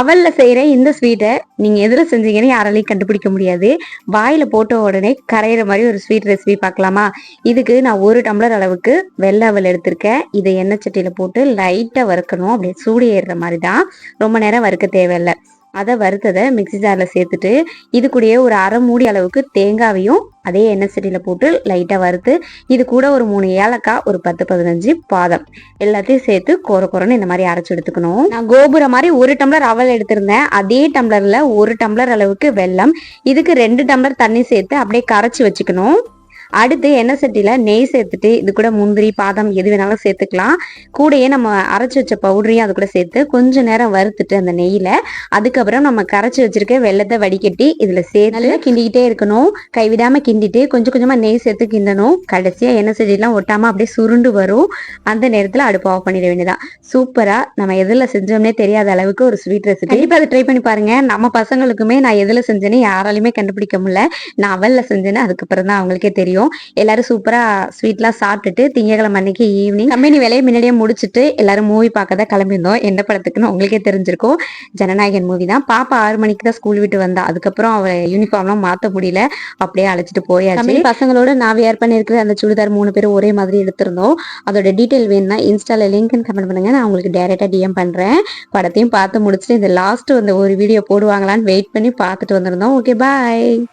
அவல்ல செய்யற இந்த ஸ்வீட்டை நீங்க எதுல செஞ்சீங்கன்னு யாராலையும் கண்டுபிடிக்க முடியாது. வாயில போட்ட உடனே கரையிற மாதிரி ஒரு ஸ்வீட் ரெசிபி பார்க்கலாமா? இதுக்கு நான் 1 டம்ளர் அளவுக்கு வெள்ளை அவல் எடுத்திருக்கேன். இதை எண்ணெய் சட்டியில போட்டு லைட்டா வறுக்கணும். அப்படியே சூடு ஏறுற மாதிரி தான், ரொம்ப நேரம் வறுக்க தேவையில்லை. அதை வறுத்ததை மிக்சி ஜார்ல சேர்த்துட்டு இது கூடயே ஒரு அரை மூடி அளவுக்கு தேங்காவையும் அதே எண்ணெய் சட்டியில போட்டு லைட்டா வறுத்து இது கூட ஒரு 3 ஏலக்காய், ஒரு 10-15 பாதம் எல்லாத்தையும் சேர்த்து கொரன்னு இந்த மாதிரி அரைச்சு எடுத்துக்கணும். நான் கோபுரம் மாதிரி 1 டம்ளர் அவல் எடுத்திருந்தேன். அதே டம்ளர்ல 1 டம்ளர் அளவுக்கு வெல்லம், இதுக்கு 2 டம்ளர் தண்ணி சேர்த்து அப்படியே கரைச்சி வச்சுக்கணும். அடுத்து எண்ணெய் சட்டியில நெய் சேர்த்துட்டு இது கூட முந்திரி, பாதம் எது வேணாலும் சேர்த்துக்கலாம். கூடயே நம்ம அரைச்சி வச்ச பவுடரையும் அது கூட சேர்த்து கொஞ்ச நேரம் வறுத்துட்டு அந்த நெய்யில அதுக்கப்புறம் நம்ம கரைச்சி வச்சிருக்க வெள்ளத்தை வடிகட்டி இதுல சேர்த்து கிண்டிக்கிட்டே இருக்கணும். கைவிடாம கிண்டிட்டு கொஞ்சம் கொஞ்சமா நெய் சேர்த்து கிண்டணும். கடைசியா எண்ணெய் சட்டிலாம் ஒட்டாம அப்படியே சுருண்டு வரும். அந்த நேரத்துல அடுப்பு ஆஃப் பண்ணிட வேண்டியதான். சூப்பரா நம்ம எதுல செஞ்சோம்னே தெரியாத அளவுக்கு ஒரு ஸ்வீட் ரெசிபி. கண்டிப்பா அதை ட்ரை பண்ணி பாருங்க. நம்ம பசங்களுக்குமே நான் எதுல செஞ்சேன்னு யாராலையுமே கண்டுபிடிக்க முடியல. நான் அவல்ல செஞ்சேன்னு அதுக்கப்புறம் தான் அவங்களுக்கே தெரியும். எல்லாரும் சூப்பரா ஸ்வீட்லாம் சாப்பிட்டுட்டு திங்கக்கிழமை அன்னைக்கு ஈவினிங் கம்பெனி வேலையை முன்னாடியே முடிச்சுட்டு எல்லாரும் மூவி பார்க்க தான் கிளம்பியிருந்தோம். எந்த படத்துக்குன்னு உங்களுக்கே தெரிஞ்சிருக்கும். ஜனநாயகன் மூவி தான். பாப்பா 6 மணிக்கு தான் ஸ்கூல் விட்டு வந்தா. அதுக்கப்புறம் அவ யூனிஃபார்ம்லாம் மாற்ற முடியல, அப்படியே அழைச்சிட்டு போயாச்சு. பசங்களோட நான் வேர் பண்ணிருக்கிற அந்த சுடிதார் 3 பேரும் ஒரே மாதிரி எடுத்திருந்தோம். அதோட டீட்டெயில் வேணும்னா இன்ஸ்டால லிங்க்னு கமெண்ட் பண்ணுங்க, நான் உங்களுக்கு டைரக்டா டிஎம் பண்றேன். படத்தையும் பார்த்து முடிச்சுட்டு இந்த லாஸ்ட் வந்து ஒரு வீடியோ போடுவாங்களான்னு வெயிட் பண்ணி பார்த்துட்டு வந்திருந்தோம். ஓகே, பாய்.